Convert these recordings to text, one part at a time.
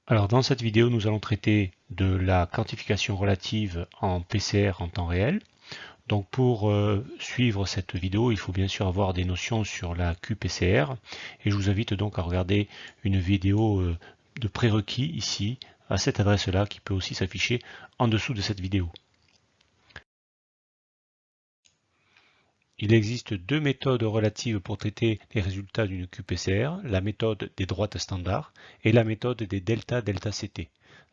Alors dans cette vidéo, nous allons traiter de la quantification relative en PCR en temps réel. Donc pour suivre cette vidéo, il faut bien sûr avoir des notions sur la QPCR et je vous invite donc à regarder une vidéo de prérequis ici à cette adresse-là qui peut aussi s'afficher en dessous de cette vidéo. Il existe deux méthodes relatives pour traiter les résultats d'une QPCR, la méthode des droites standards et la méthode des delta-delta-CT.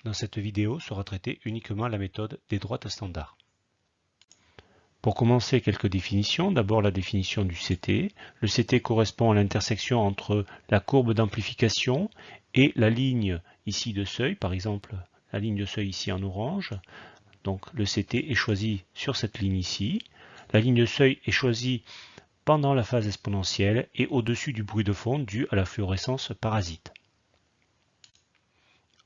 Dans cette vidéo sera traitée uniquement la méthode des droites standards. Pour commencer, quelques définitions. D'abord la définition du CT. Le CT correspond à l'intersection entre la courbe d'amplification et la ligne ici de seuil, par exemple la ligne de seuil ici en orange. Donc le CT est choisi sur cette ligne ici. La ligne de seuil est choisie pendant la phase exponentielle et au-dessus du bruit de fond dû à la fluorescence parasite.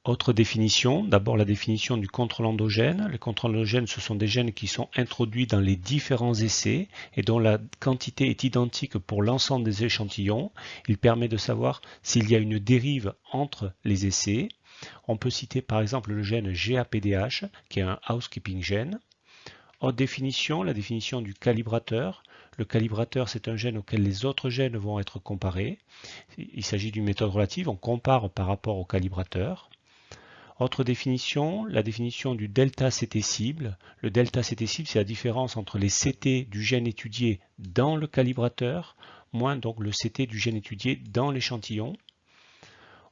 Autre définition, d'abord la définition du contrôle endogène. Les contrôles endogènes, ce sont des gènes qui sont introduits dans les différents essais et dont la quantité est identique pour l'ensemble des échantillons. Il permet de savoir s'il y a une dérive entre les essais. On peut citer par exemple le gène GAPDH, qui est un housekeeping gène. Autre définition, la définition du calibrateur. Le calibrateur, c'est un gène auquel les autres gènes vont être comparés. Il s'agit d'une méthode relative, on compare par rapport au calibrateur. Autre définition, la définition du delta CT cible. Le delta CT cible, c'est la différence entre les CT du gène étudié dans le calibrateur, moins donc le CT du gène étudié dans l'échantillon.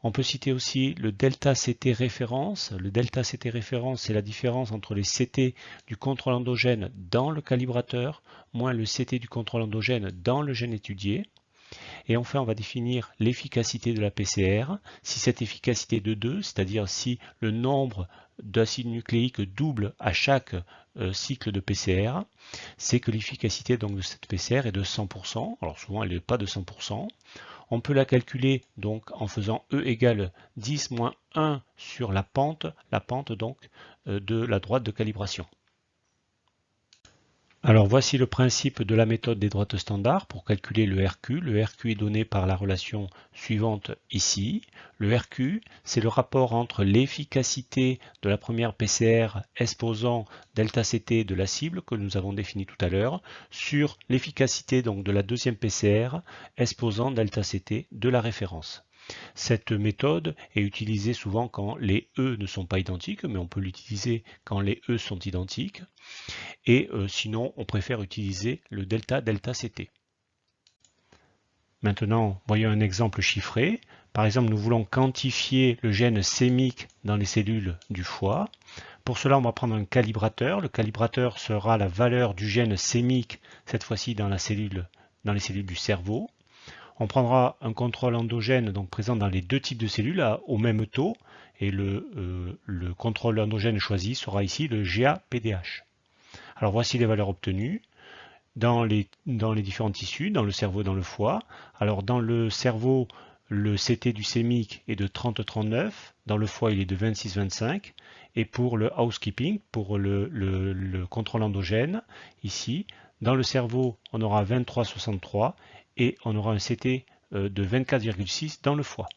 On peut citer aussi le delta CT référence. Le delta CT référence, c'est la différence entre les CT du contrôle endogène dans le calibrateur, moins le CT du contrôle endogène dans le gène étudié. Et enfin, on va définir l'efficacité de la PCR. Si cette efficacité est de 2, c'est-à-dire si le nombre d'acides nucléiques double à chaque cycle de PCR, c'est que l'efficacité de cette PCR est de 100%. Alors souvent, elle n'est pas de 100%. On peut la calculer donc en faisant E égale 10 moins 1 sur la pente donc de la droite de calibration. Alors voici le principe de la méthode des droites standards pour calculer le RQ. Le RQ est donné par la relation suivante ici. Le RQ, c'est le rapport entre l'efficacité de la première PCR exposant delta CT de la cible que nous avons défini tout à l'heure sur l'efficacité donc de la deuxième PCR exposant delta CT de la référence. Cette méthode est utilisée souvent quand les E ne sont pas identiques, mais on peut l'utiliser quand les E sont identiques. Et sinon, on préfère utiliser le delta-delta-CT. Maintenant, voyons un exemple chiffré. Par exemple, nous voulons quantifier le gène sémique dans les cellules du foie. Pour cela, on va prendre un calibrateur. Le calibrateur sera la valeur du gène sémique, cette fois-ci dans les cellules du cerveau. On prendra un contrôle endogène donc présent dans les deux types de cellules au même taux et le contrôle endogène choisi sera ici le GAPDH. Alors voici les valeurs obtenues dans les différents tissus, dans le cerveau et dans le foie. Alors dans le cerveau, le CT du sémique est de 30-39, dans le foie il est de 26-25, et pour le housekeeping, pour le contrôle endogène, ici, dans le cerveau on aura 23-63 et on aura un CT de 24,6 dans le foie.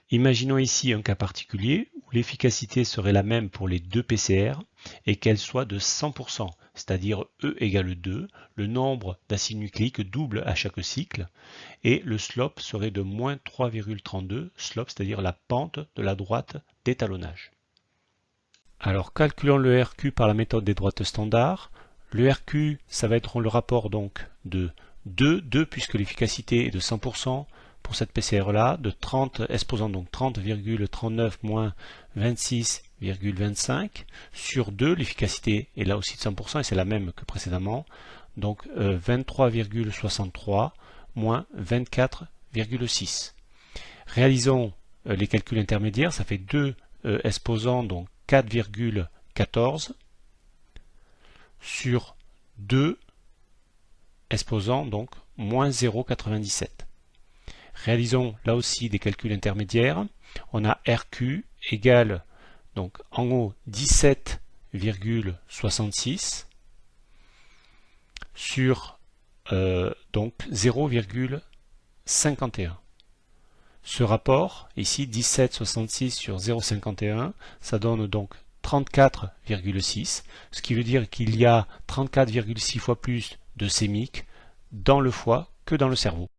Imaginons ici un cas particulier où l'efficacité serait la même pour les deux PCR et qu'elle soit de 100%, c'est-à-dire E égale 2, le nombre d'acides nucléiques double à chaque cycle, et le slope serait de moins 3,32, slope c'est-à-dire la pente de la droite d'étalonnage. Alors calculons le RQ par la méthode des droites standards. Le RQ, ça va être le rapport donc de 2 puisque l'efficacité est de 100%, pour cette PCR-là, de 30 exposant donc 30,39 moins 26,25 sur 2, l'efficacité est là aussi de 100% et c'est la même que précédemment, donc 23,63 moins 24,6. Réalisons les calculs intermédiaires, ça fait 2 exposant donc 4,14 sur 2 exposant donc moins 0,97. Réalisons là aussi des calculs intermédiaires. On a RQ égale donc en haut 17,66 sur donc 0,51. Ce rapport, ici 17,66 sur 0,51, ça donne donc 34,6, ce qui veut dire qu'il y a 34,6 fois plus de sémiques dans le foie que dans le cerveau.